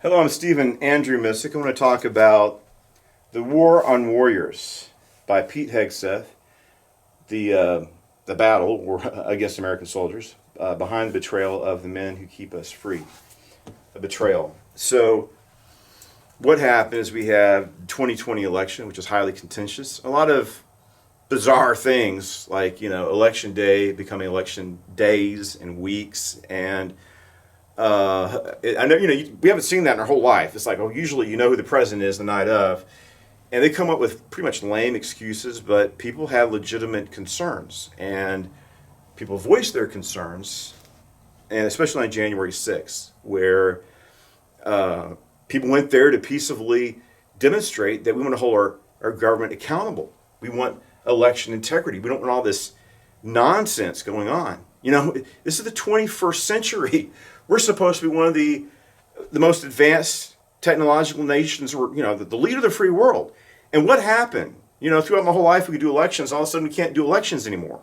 Hello, I'm Stephen Andrew Missick. I want to talk about The War on Warriors by Pete Hegseth, the battle war against American soldiers, behind the betrayal of the men who keep us free. A betrayal. So, what happened is we have the 2020 election, which is highly contentious. A lot of bizarre things like, election day becoming election days and weeks, and I know, we haven't seen that in our whole life. It's like, oh, usually you know who the president is the night of. And they come up with pretty much lame excuses, but people have legitimate concerns. And people voice their concerns, and especially on January 6th, where people went there to peaceably demonstrate that we want to hold our government accountable. We want election integrity. We don't want all this nonsense going on. This is the 21st century. We're supposed to be one of the most advanced technological nations, or the leader of the free world. And what happened? Throughout my whole life we could do elections. All of a sudden we can't do elections anymore.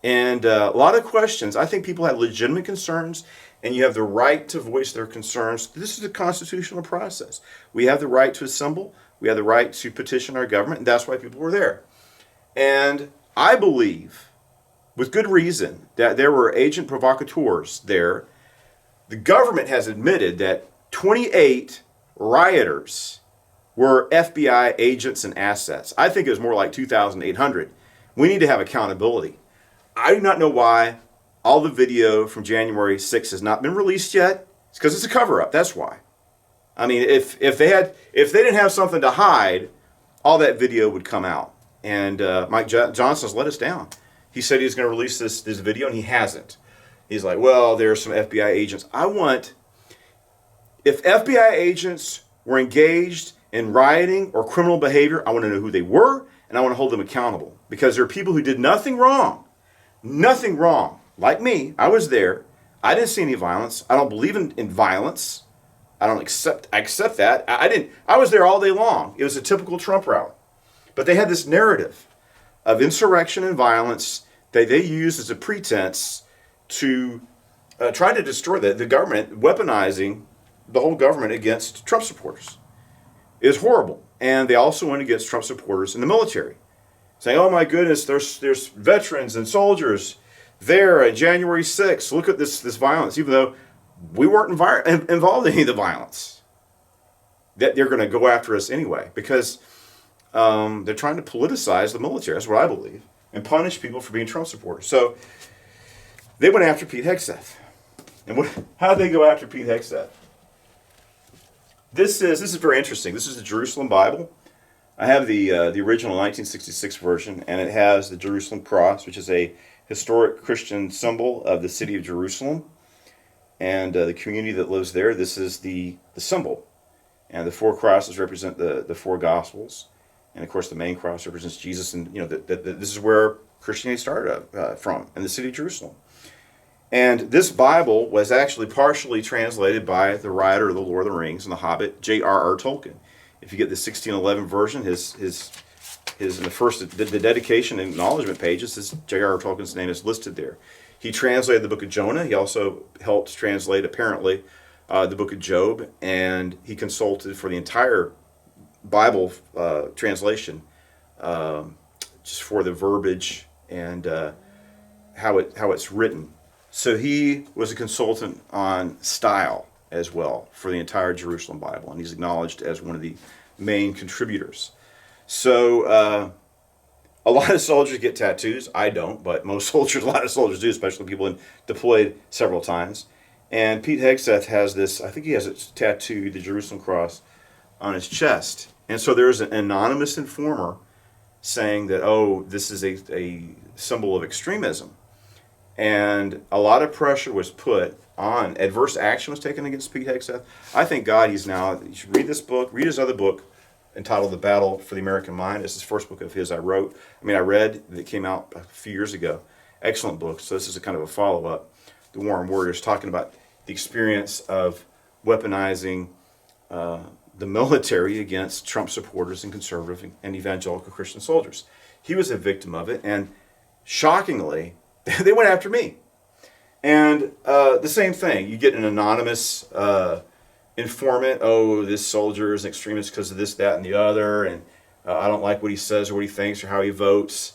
And a lot of questions. I think people have legitimate concerns, and you have the right to voice their concerns. This is a constitutional process. We have the right to assemble. We have the right to petition our government, and that's why people were there. And I believe, with good reason, that there were agent provocateurs there. The government has admitted that 28 rioters were FBI agents and assets. I think it was more like 2,800. We need to have accountability. I do not know why all the video from January 6th has not been released yet. It's because it's a cover-up. That's why. I mean, if they didn't have something to hide, all that video would come out. And Mike Johnson's let us down. He said he was going to release this video, and he hasn't. He's like, well, there's some FBI agents. If FBI agents were engaged in rioting or criminal behavior, I want to know who they were, and I want to hold them accountable. Because there are people who did nothing wrong. Nothing wrong. Like me, I was there. I didn't see any violence. I don't believe in violence. I accept that. I was there all day long. It was a typical Trump rally. But they had this narrative of insurrection and violence that they used as a pretense to try to destroy the government, weaponizing the whole government against Trump supporters. It was horrible. And they also went against Trump supporters in the military, saying, oh my goodness, there's veterans and soldiers there on January 6th. Look at this violence, even though we weren't involved in any of the violence. That they're going to go after us anyway, because they're trying to politicize the military. That's what I believe, and punish people for being Trump supporters. So they went after Pete Hegseth. And how did they go after Pete Hegseth? This is very interesting. This is the Jerusalem Bible. I have the original 1966 version, and it has the Jerusalem cross, which is a historic Christian symbol of the city of Jerusalem and the community that lives there. This is the symbol. And the four crosses represent the four Gospels. And of course, the main cross represents Jesus. And this is where Christianity started from, in the city of Jerusalem. And this Bible was actually partially translated by the writer of The Lord of the Rings and The Hobbit, J.R.R. Tolkien. If you get the 1611 version, his in the first the dedication and acknowledgement pages, J.R.R. Tolkien's name is listed there. He translated the book of Jonah. He also helped translate, apparently, the book of Job, and he consulted for the entire Bible translation, just for the verbiage and how it's written. So he was a consultant on style as well for the entire Jerusalem Bible, and he's acknowledged as one of the main contributors. So a lot of soldiers get tattoos. I don't, but most soldiers, a lot of soldiers do, especially people deployed several times. And Pete Hegseth has this, I think he has it tattooed, the Jerusalem cross, on his chest. And so there's an anonymous informer saying that, oh, this is a symbol of extremism. And a lot of pressure was put on. Adverse action was taken against Pete Hegseth. I thank God you should read this book, read his other book entitled The Battle for the American Mind. It's his first book of his I read, that came out a few years ago. Excellent book. So this is a kind of a follow-up. The War on Warriors, talking about the experience of weaponizing the military against Trump supporters and conservative and evangelical Christian soldiers. He was a victim of it, and shockingly, they went after me. And the same thing, you get an anonymous informant, oh, this soldier is an extremist because of this, that, and the other, and I don't like what he says or what he thinks or how he votes.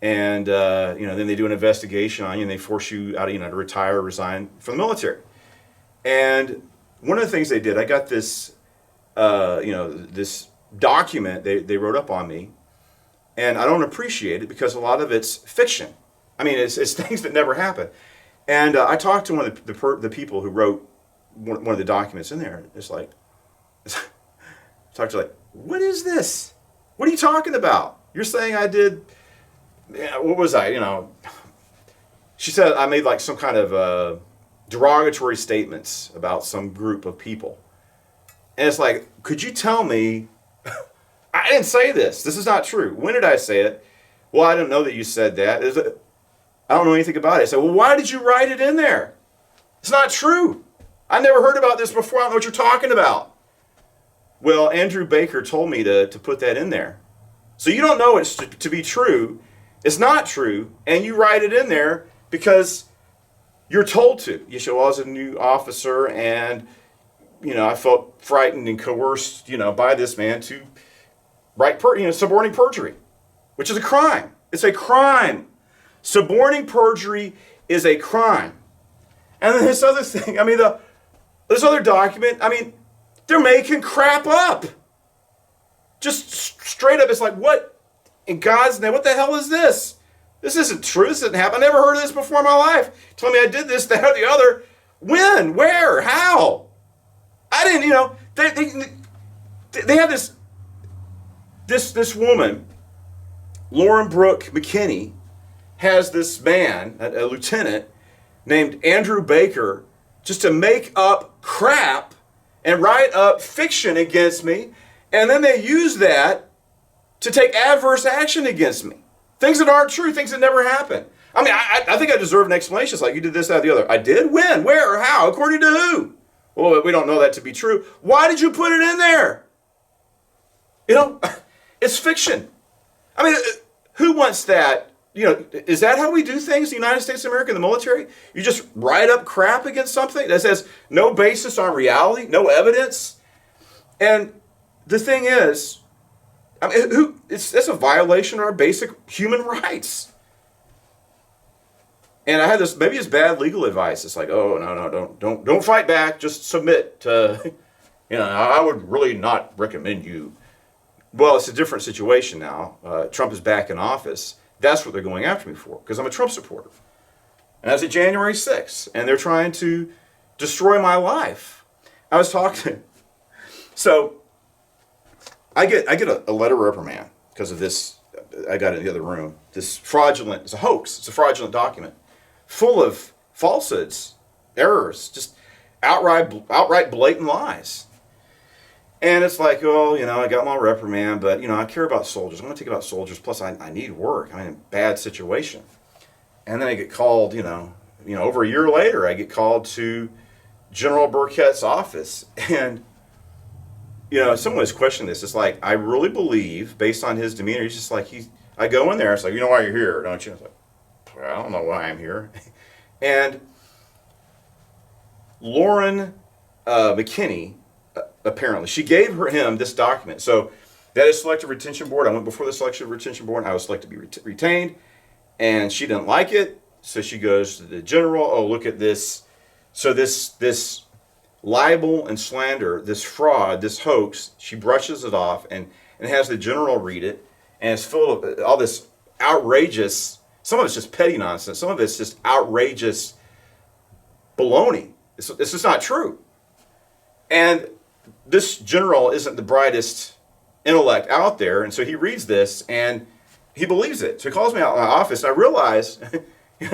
And then they do an investigation on you and they force you out, to retire or resign from the military. And one of the things they did, I got this, this document they wrote up on me, and I don't appreciate it because a lot of it's fiction. I mean, it's things that never happen. And I talked to one of the people who wrote one of the documents in there. It's like, talked to like, what is this? What are you talking about? You're saying I did. What was I? She said I made like some kind of derogatory statements about some group of people. And it's like, could you tell me, I didn't say this. This is not true. When did I say it? Well, I didn't know that you said that. I don't know anything about it. I said, well, why did you write it in there? It's not true. I never heard about this before. I don't know what you're talking about. Well, Andrew Baker told me to put that in there. So you don't know it's to be true. It's not true. And you write it in there because you're told to. You say, well, I was a new officer and, I felt frightened and coerced, by this man to write, suborning perjury, which is a crime. It's a crime. Suborning perjury is a crime. And then this other thing, this other document, they're making crap up. Just straight up, it's like, what in God's name, what the hell is this? This isn't true, this didn't happen. I never heard of this before in my life. Tell me I did this, that, or the other. When? Where? How? I didn't, they had this woman, Lauren Brooke McKinney, has this man, a lieutenant, named Andrew Baker, just to make up crap and write up fiction against me, and then they use that to take adverse action against me. Things that aren't true, things that never happen. I think I deserve an explanation. It's like, you did this, that, or the other. I did? When? Where? Or how? According to who? Well, we don't know that to be true. Why did you put it in there? It's fiction. Who wants that? Is that how we do things in the United States of America, in the military? You just write up crap against something that says no basis on reality, no evidence? And the thing is, it's a violation of our basic human rights. And I had this, maybe it's bad legal advice. It's like, oh, no, don't fight back. Just submit to, I would really not recommend you. Well, it's a different situation now. Trump is back in office. That's what they're going after me for, because I'm a Trump supporter. And that's at January 6th, and they're trying to destroy my life. I was talking, so I get a letter of reprimand because of this. I got it in the other room. This fraudulent, it's a hoax. It's a fraudulent document full of falsehoods, errors, just outright blatant lies. And it's like, I got my reprimand, but, I care about soldiers. I'm going to take about soldiers. Plus, I need work. I'm in a bad situation. And then I get called, over a year later, I get called to General Burkett's office. And, someone was questioning this. It's like, I really believe, based on his demeanor, he's just like, I go in there, it's like, you know why you're here, don't you? It's like, I don't know why I'm here. And Lauren McKinney, apparently, she gave him this document. So that is selective retention board. I went before the selective retention board. I was selected to be retained, and she didn't like it. So she goes to the general. Oh, look at this. So this libel and slander, this fraud, this hoax, she brushes it off and has the general read it, and it's full of all this outrageous. Some of it's just petty nonsense. Some of it's just outrageous baloney. It's just not true. And this general isn't the brightest intellect out there, and so he reads this and he believes it. So he calls me out in my office, and I realize, he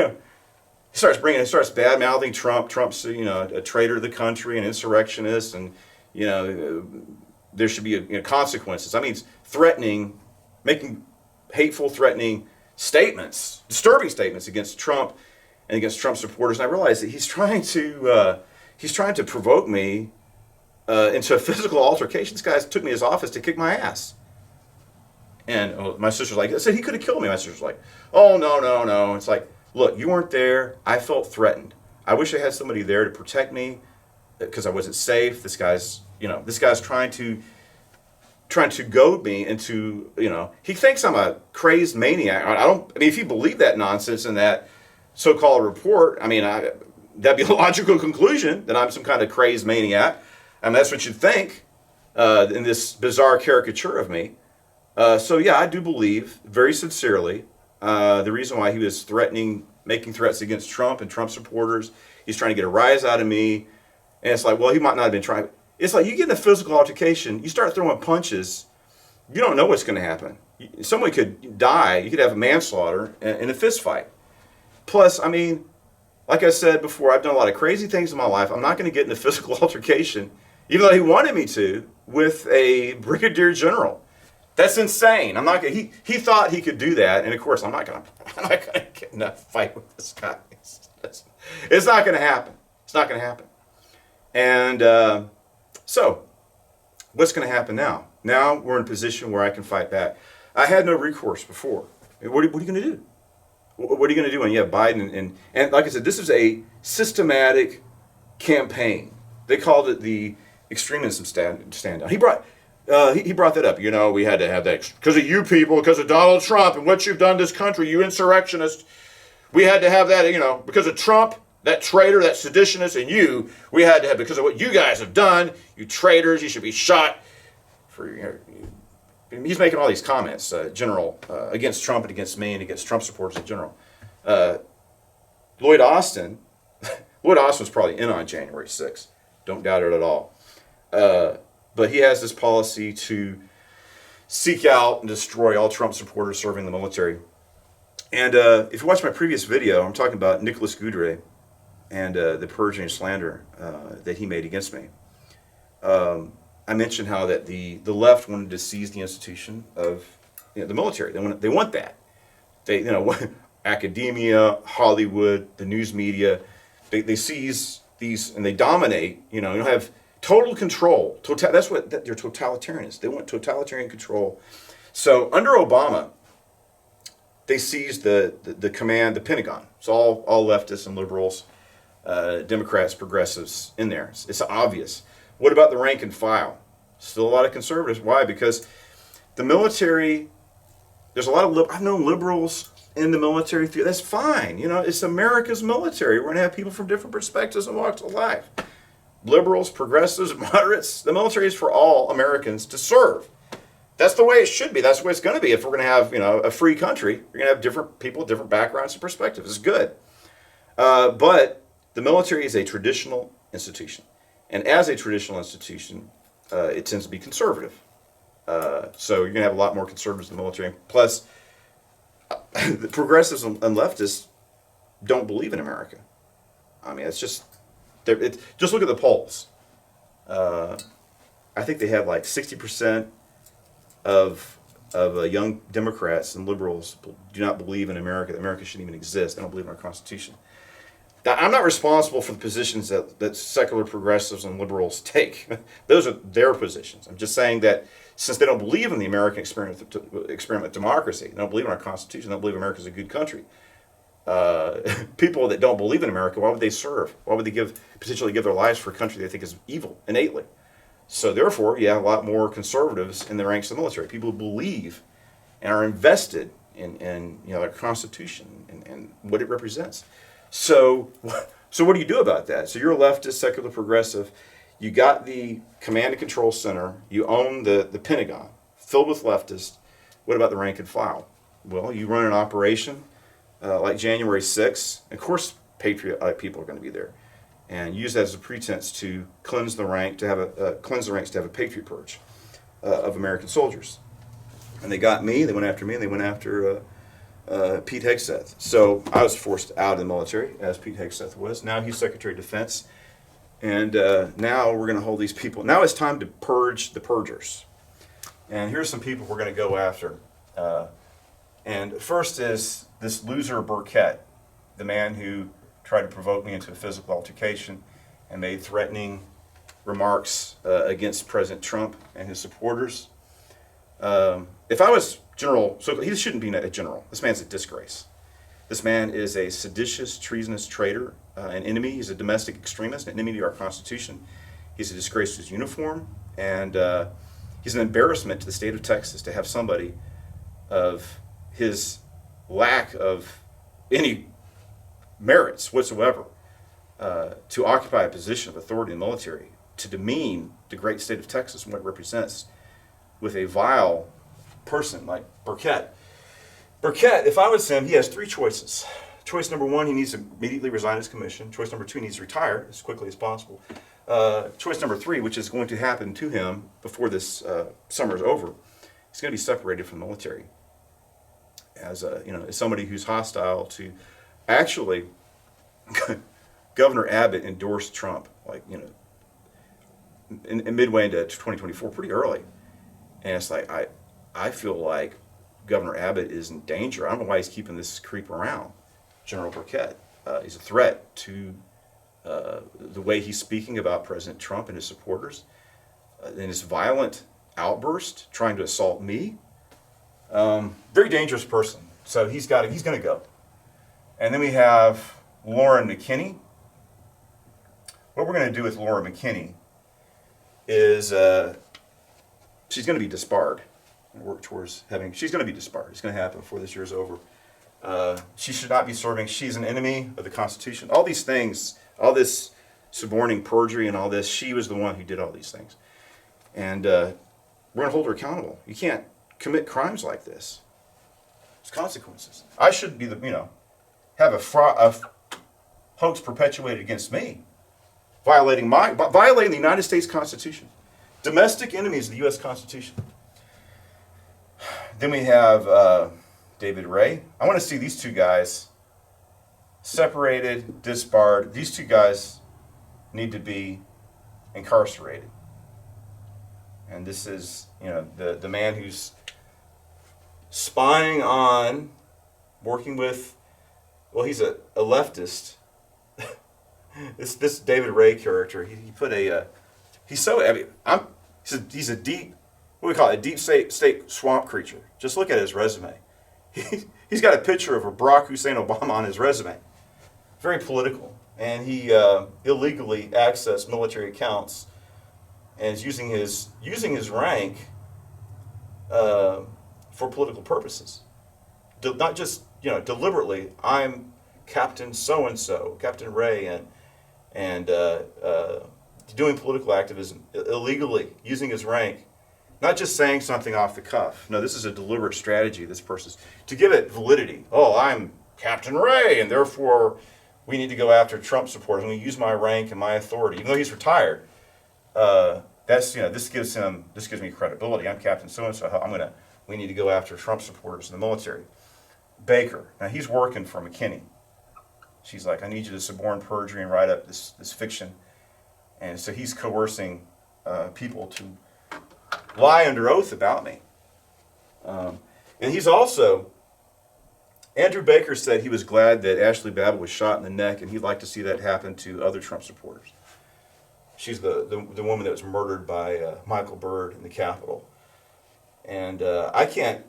starts bad mouthing Trump. Trump's a traitor to the country, an insurrectionist, and there should be consequences. He's threatening, making hateful, threatening statements, disturbing statements against Trump and against Trump supporters. And I realize that he's trying to provoke me into a physical altercation. This guy took me to his office to kick my ass. And my sister's like, I said he could have killed me. My sister's like, oh, no. It's like, look, you weren't there. I felt threatened. I wish I had somebody there to protect me. because I wasn't safe. This guy's trying to goad me into, he thinks I'm a crazed maniac. I mean, if you believe that nonsense in that so-called report, I mean, that'd be a logical conclusion that I'm some kind of crazed maniac. I mean, that's what you'd think in this bizarre caricature of me. So yeah, I do believe very sincerely the reason why he was making threats against Trump and Trump supporters. He's trying to get a rise out of me. And it's like, well, he might not have been trying. It's like you get in a physical altercation, you start throwing punches, you don't know what's going to happen. Someone could die. You could have a manslaughter in a fist fight. Plus, I mean, like I said before, I've done a lot of crazy things in my life. I'm not going to get in a physical altercation, even though he wanted me to, with a brigadier general. That's insane. I'm not going. He thought he could do that, and of course, I'm not going to get in a fight with this guy. It's not going to happen. It's not going to happen. And so, what's going to happen now? Now we're in a position where I can fight back. I had no recourse before. What are you going to do? What are you going to do when you have Biden? And like I said, this is a systematic campaign. They called it the extremism stand down. He brought that up. We had to have that because of you people, because of Donald Trump and what you've done to this country, you insurrectionists. We had to have that, because of Trump, that traitor, that seditionist, and you. We had to have, because of what you guys have done, you traitors, you should be shot. He's making all these comments, general, against Trump and against me and against Trump supporters in general. Lloyd Austin was probably in on January 6th. Don't doubt it at all. But he has this policy to seek out and destroy all Trump supporters serving the military. And if you watch my previous video, I'm talking about Nicholas Goudray and the purge and slander that he made against me. I mentioned how that the left wanted to seize the institution of the military. They want that. They academia, Hollywood, the news media. They seize these and they dominate. You have total control. That's what they're totalitarians. They want totalitarian control. So under Obama, they seized the command, the Pentagon. It's all leftists and liberals, Democrats, progressives in there. It's obvious. What about the rank and file? Still a lot of conservatives. Why? Because the military, there's a lot of, I've known liberals in the military. That's fine. It's America's military. We're going to have people from different perspectives and walks of life. Liberals, progressives, moderates. The military is for all Americans to serve. That's the way it should be. That's the way it's going to be. If we're going to have, a free country, you're going to have different people, different backgrounds and perspectives. It's good. But the military is a traditional institution. And as a traditional institution, it tends to be conservative. So you're going to have a lot more conservatives in the military. Plus, the progressives and leftists don't believe in America. I mean, it's just look at the polls. I think they have like 60% of young Democrats and liberals do not believe in America. That America shouldn't even exist. They don't believe in our Constitution. Now, I'm not responsible for the positions that secular progressives and liberals take. Those are their positions. I'm just saying that since they don't believe in the American experiment democracy, they don't believe in our Constitution, they don't believe America is a good country. People that don't believe in America, why would they serve? Why would they potentially give their lives for a country they think is evil innately? So therefore, you have a lot more conservatives in the ranks of the military. People who believe and are invested in their Constitution and what it represents. So what do you do about that? So you're a leftist, secular progressive. You got the command and control center. You own the Pentagon, filled with leftists. What about the rank and file? Well, you run an operation like January 6th. Of course, patriot people are going to be there, and use that as a pretense to cleanse the ranks to have a patriot purge of American soldiers. And they got me. They went after me. And they went after Pete Hegseth. So I was forced out of the military, as Pete Hegseth was. Now he's Secretary of Defense. And now we're going to hold these people. Now it's time to purge the purgers. And here's some people we're going to go after. And first is this loser Burkett, the man who tried to provoke me into a physical altercation and made threatening remarks against President Trump and his supporters. If I was general, so he shouldn't be a general. This man's a disgrace. This man is a seditious, treasonous traitor an enemy. He's a domestic extremist, an enemy to our Constitution. He's a disgrace to his uniform, and he's an embarrassment to the state of Texas to have somebody of his lack of any merits whatsoever to occupy a position of authority in the military, to demean the great state of Texas and what it represents with a vile person like Burkett. Burkett, if I was him, he has three choices. Choice number one, he needs to immediately resign his commission. Choice number two, he needs to retire as quickly as possible. Choice number three, which is going to happen to him before this summer is over, he's going to be separated from the military as as somebody who's hostile to. Actually, Governor Abbott endorsed Trump, in midway into 2024, pretty early, and it's like I feel like Governor Abbott is in danger. I don't know why he's keeping this creep around, General Burkett. He's a threat to the way he's speaking about President Trump and his supporters, and his violent outburst trying to assault me. Very dangerous person. So he's going to go. And then we have Lauren McKinney. What we're going to do with Lauren McKinney is she's going to be disbarred. Work towards she's going to be disbarred. It's going to happen before this year is over. She should not be serving. She's an enemy of the Constitution. All these things, all this suborning perjury and all this, she was the one who did all these things. And we're going to hold her accountable. You can't commit crimes like this. There's consequences. I should be have a hoax perpetuated against me, violating the United States Constitution. Domestic enemies of the U.S. Constitution. Then we have David Ray. I want to see these two guys separated, disbarred. These two guys need to be incarcerated. And this is, the man who's spying on, working with, he's a leftist. this David Ray character, he put he's a deep, what do we call it, a deep state swamp creature. Just look at his resume. He's got a picture of Barack Hussein Obama on his resume. Very political. And he illegally accessed military accounts and is using his rank for political purposes. Not just, deliberately, I'm Captain so-and-so, Captain Ray, and doing political activism illegally, using his rank. Not just saying something off the cuff. No, this is a deliberate strategy, this person's, to give it validity. Oh, I'm Captain Ray, and therefore we need to go after Trump supporters. I'm going to use my rank and my authority. Even though he's retired, this gives me credibility. I'm Captain so-and-so. We need to go after Trump supporters in the military. Baker, now he's working for McKinney. She's like, I need you to suborn perjury and write up this fiction. And so he's coercing people to lie under oath about me. And he's also, Andrew Baker said he was glad that Ashley Babbitt was shot in the neck, and he'd like to see that happen to other Trump supporters. She's the woman that was murdered by Michael Byrd in the Capitol. And it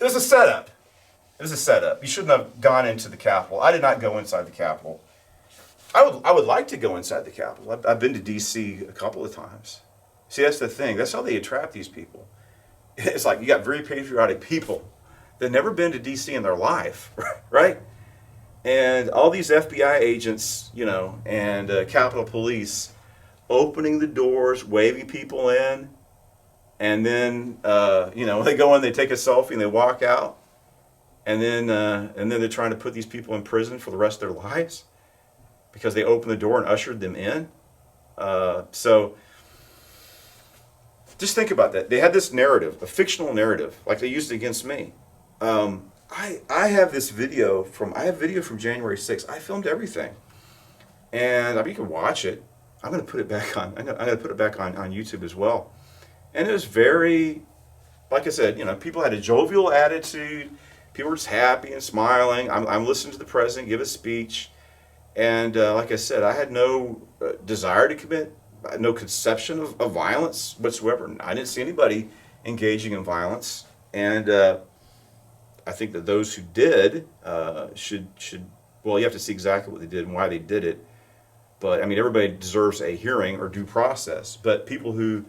was a setup. It was a setup. You shouldn't have gone into the Capitol. I did not go inside the Capitol. I would like to go inside the Capitol. I've been to D.C. a couple of times. See, that's the thing. That's how they attract these people. It's like you got very patriotic people that never been to D.C. in their life, right? And all these FBI agents, and Capitol Police opening the doors, waving people in, and then they go in, they take a selfie, and they walk out, and then they're trying to put these people in prison for the rest of their lives because they opened the door and ushered them in. So just think about that. They had this narrative, a fictional narrative, like they used it against me. I have video from January 6th. I filmed everything, and you can watch it. I'm going to put it back on. I'm going to put it back on YouTube as well. And it was very, like I said, people had a jovial attitude. People were just happy and smiling. I'm listening to the president give a speech, and like I said, I had no desire to commit, no conception of violence whatsoever. I didn't see anybody engaging in violence, and I think that those who did should well, you have to see exactly what they did and why they did it. But I mean, everybody deserves a hearing or due process. But people who,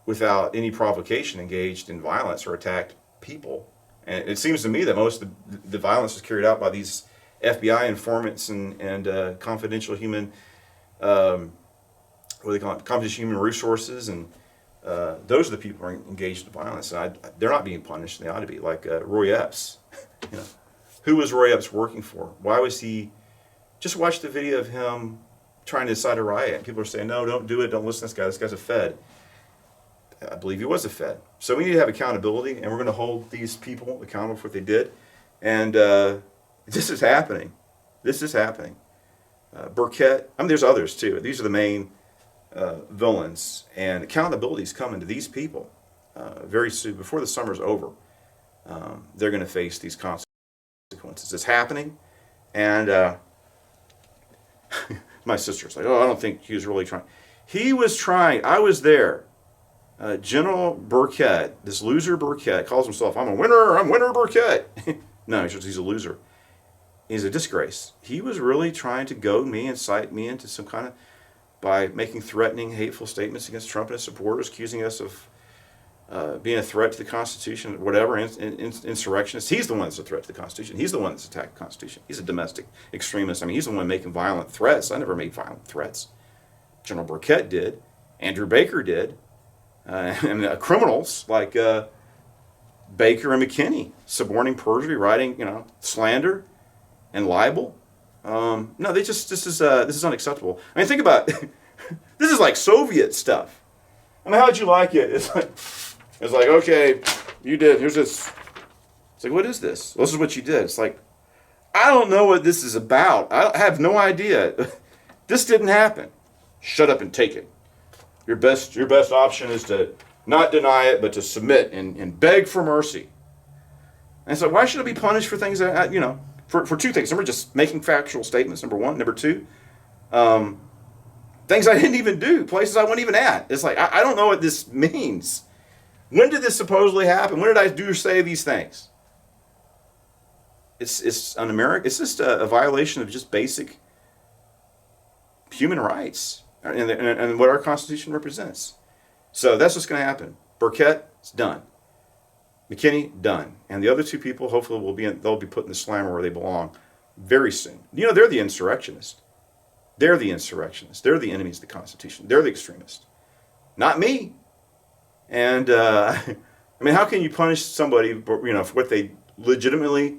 without any provocation, engaged in violence or attacked people, and it seems to me that most of the violence is carried out by these FBI informants and confidential human, what do they call it, confidential human resources, and those are the people who are engaged in violence. And they're not being punished. They ought to be, like Roy Epps. You know, who was Roy Epps working for? Why was he? Just watch the video of him trying to incite a riot. And people are saying, no, don't do it. Don't listen to this guy. This guy's a Fed. I believe he was a Fed. So we need to have accountability, and we're going to hold these people accountable for what they did. And this is happening. This is happening. Burkett, I mean, there's others too. These are the main villains. And accountability is coming to these people very soon. Before the summer's over, they're going to face these consequences. It's happening. And my sister's like, oh, I don't think he was really trying. He was trying. I was there. General Burkett, this loser Burkett, calls himself, I'm winner Burkett. No, he's a loser. He's a disgrace. He was really trying to goad me, incite me into some kind of, by making threatening, hateful statements against Trump and his supporters, accusing us of being a threat to the Constitution, whatever, insurrectionists. He's the one that's a threat to the Constitution. He's the one that's attacked the Constitution. He's a domestic extremist. I mean, he's the one making violent threats. I never made violent threats. General Burkett did. Andrew Baker did. And criminals like Baker and McKinney, suborning perjury, writing, slander and libel. No, this is unacceptable. I mean, think about this is like Soviet stuff. I mean, how'd you like it? It's like, okay, you did. Here's this. It's like, what is this? Well, this is what you did. It's like, I don't know what this is about. I have no idea. This didn't happen. Shut up and take it. Your best option is to not deny it, but to submit and beg for mercy. And so why should I be punished for things that, for two things. Number, just making factual statements, number one. Number two, things I didn't even do, places I wasn't even at. It's like, I don't know what this means. When did this supposedly happen? When did I do or say these things? It's un-American. It's just a violation of just basic human rights. And what our Constitution represents. So that's what's going to happen. Burkett's done. McKinney, done. And the other two people, hopefully, they'll be put in the slammer where they belong very soon. They're the insurrectionists. They're the insurrectionists. They're the enemies of the Constitution. They're the extremists. Not me. And, I mean, how can you punish somebody, for what they legitimately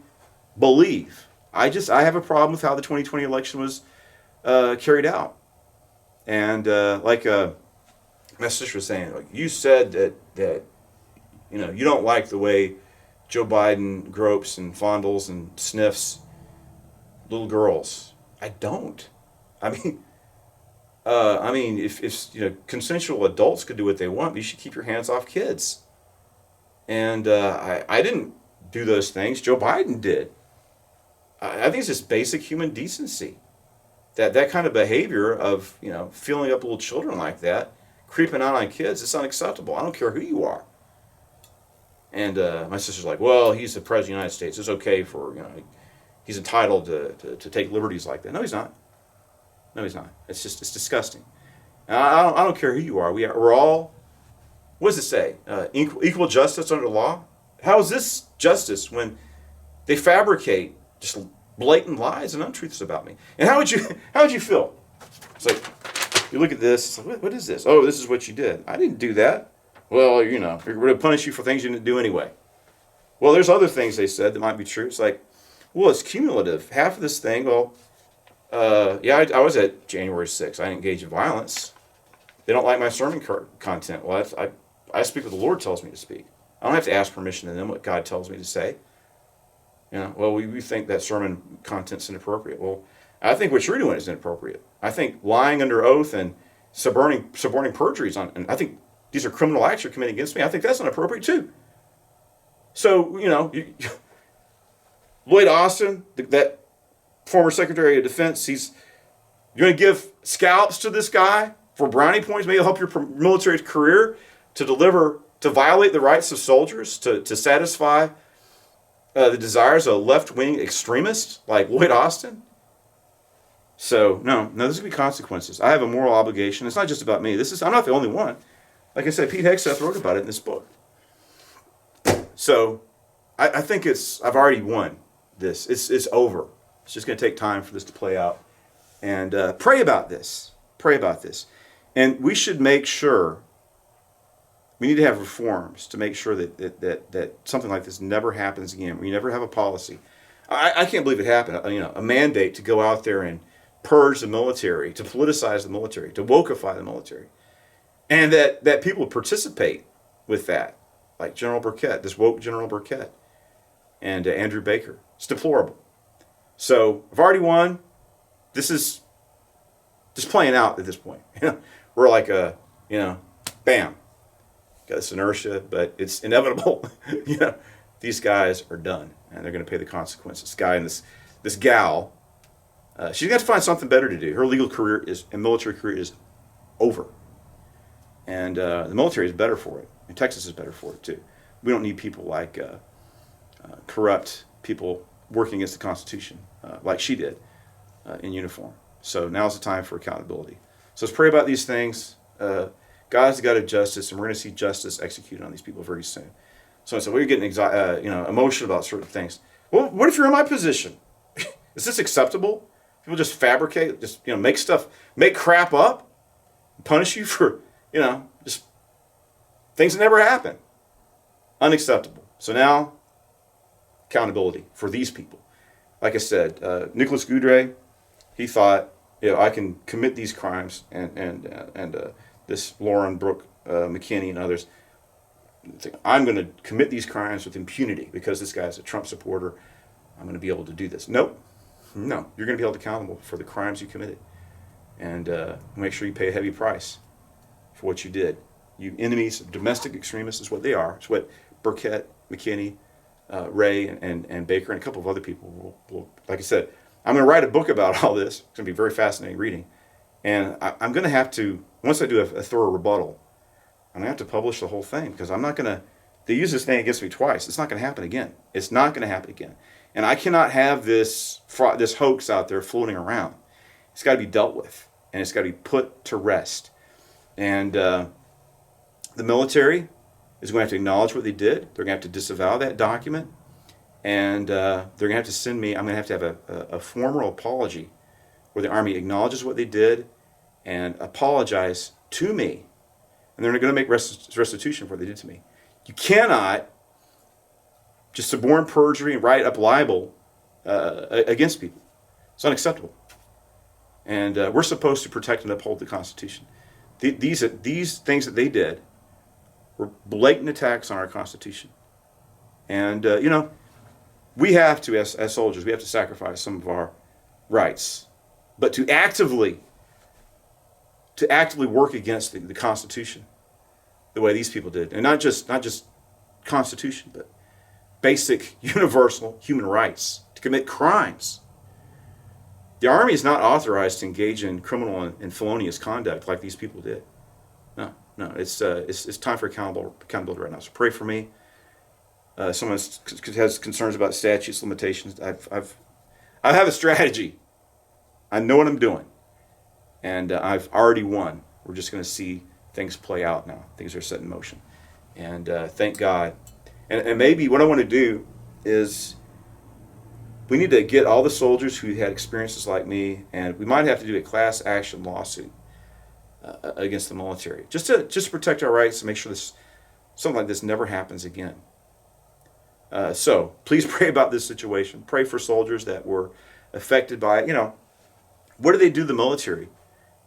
believe? I have a problem with how the 2020 election was carried out. And like my sister was saying, like, you said that you don't like the way Joe Biden gropes and fondles and sniffs little girls. I don't. I mean, if consensual adults could do what they want, you should keep your hands off kids. And I didn't do those things. Joe Biden did. I think it's just basic human decency. That kind of behavior of, feeling up little children like that, creeping out on kids, it's unacceptable. I don't care who you are. And my sister's like, well, he's the President of the United States. It's okay for, he's entitled to take liberties like that. No, he's not. No, he's not. It's disgusting. And I don't care who you are. We're all, what does it say? Equal justice under the law? How is this justice when they fabricate just blatant lies and untruths about me? And how would you feel? It's like, you look at this, it's like, what is this? Oh, this is what you did. I didn't do that. Well, we're going to punish you for things you didn't do anyway. Well, there's other things they said that might be true. It's like, well, it's cumulative. Half of this thing, I was at January 6th. I didn't engage in violence. They don't like my sermon content. Well, I speak what the Lord tells me to speak. I don't have to ask permission to them what God tells me to say. Well, we think that sermon content's inappropriate. Well, I think what you're doing is inappropriate. I think lying under oath and suborning perjuries and I think these are criminal acts you're committing against me. I think that's inappropriate too. So, Lloyd Austin, that former Secretary of Defense, you're going to give scalps to this guy for brownie points, maybe help your military career to deliver to violate the rights of soldiers, to satisfy the desires of a left-wing extremist like Lloyd Austin. So, no, there's going to be consequences. I have a moral obligation. It's not just about me. I'm not the only one. Like I said, Pete Hegseth wrote about it in this book. So, I think I've already won this. It's over. It's just going to take time for this to play out. And pray about this. Pray about this. And we should make sure, we need to have reforms to make sure that something like this never happens again. We never have a policy. I can't believe it happened. A mandate to go out there and purge the military, to politicize the military, to wokeify the military. And that people participate with that. Like General Burkett, this woke General Burkett, and Andrew Baker. It's deplorable. So I've already won. This is just playing out at this point. We're like bam, got this inertia, but it's inevitable. These guys are done, and they're going to pay the consequences. This guy and this gal, she's got to find something better to do. Her legal career and military career is over, and the military is better for it, and Texas is better for it too. We don't need people like corrupt people working against the Constitution, like she did in uniform. So now's the time for accountability. So let's pray about these things. God's the God of justice, and we're going to see justice executed on these people very soon. So we're getting emotional about certain things. Well, what if you're in my position? Is this acceptable? People just fabricate, make crap up, punish you for, just things that never happen. Unacceptable. So now, accountability for these people. Like I said, Nicholas Goudray, he thought, I can commit these crimes, and this Lauren Brooke McKinney and others, I'm going to commit these crimes with impunity because this guy's a Trump supporter. I'm going to be able to do this. Nope. No, you're going to be held accountable for the crimes you committed, and make sure you pay a heavy price for what you did. You enemies of domestic extremists is what they are. It's what Burkett, McKinney, Ray, and Baker, and a couple of other people will, like I said, I'm going to write a book about all this. It's going to be very fascinating reading. And I'm going to have to, once I do a thorough rebuttal, I'm going to have to publish the whole thing, because I'm not going to, they use this thing against me twice. It's not going to happen again. It's not going to happen again. And I cannot have this hoax out there floating around. It's got to be dealt with, and it's got to be put to rest. And the military is going to have to acknowledge what they did. They're going to have to disavow that document. And they're going to have to send me, I'm going to have a formal apology where the Army acknowledges what they did and apologize to me. And they're going to make restitution for what they did to me. You cannot just suborn perjury and write up libel against people. It's unacceptable. And we're supposed to protect and uphold the Constitution. These things that they did were blatant attacks on our Constitution. And, we have to, as soldiers, we have to sacrifice some of our rights. But to actively work against the Constitution the way these people did, and not just Constitution, but basic universal human rights, to commit crimes. The Army is not authorized to engage in criminal and felonious conduct like these people did. No, it's time for accountability right now. So pray for me. Someone has concerns about statutes, limitations. I have a strategy. I know what I'm doing, and I've already won. We're just going to see things play out now. Things are set in motion, and thank God. And maybe what I want to do is we need to get all the soldiers who had experiences like me, and we might have to do a class action lawsuit against the military, just to protect our rights and make sure something like this never happens again. So please pray about this situation. Pray for soldiers that were affected by it. What do they do to the military?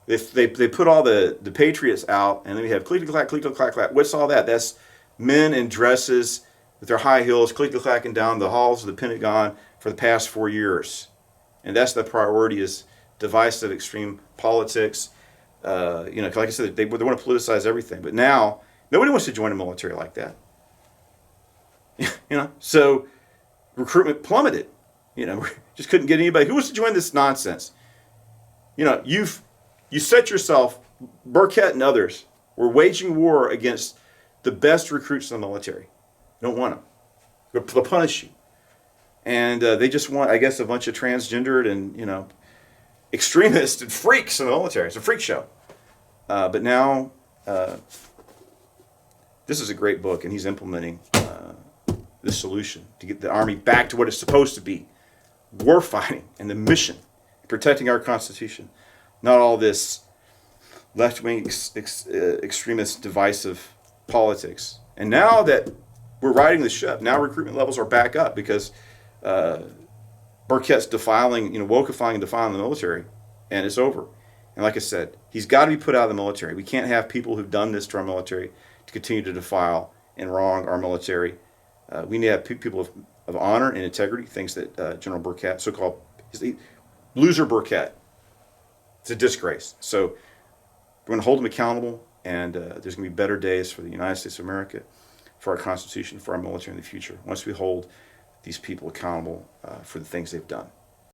They put all the patriots out, and then we have click-clack, click-clack. What's all that? That's men in dresses with their high heels click-clacking down the halls of the Pentagon for the past 4 years. And that's the priority, is divisive extreme politics. Like I said, they want to politicize everything. But now, nobody wants to join a military like that. So recruitment plummeted. Just couldn't get anybody. Who wants to join this nonsense? You set yourself, Burkett and others, were waging war against the best recruits in the military. Don't want them. They'll punish you. And they just want, I guess, a bunch of transgendered and, extremists and freaks in the military. It's a freak show. But now, this is a great book, and he's implementing this solution to get the Army back to what it's supposed to be. War fighting and the mission, protecting our Constitution. Not all this left-wing extremist divisive politics. And now that we're riding the ship, now recruitment levels are back up because Burkett's defiling, wokeifying and defiling the military, and it's over. And like I said, he's got to be put out of the military. We can't have people who've done this to our military to continue to defile and wrong our military. We need to have people of honor and integrity, things that General Burkett, so-called loser Burkett, it's a disgrace. So we're going to hold him accountable, and there's going to be better days for the United States of America, for our Constitution, for our military in the future, once we hold these people accountable for the things they've done.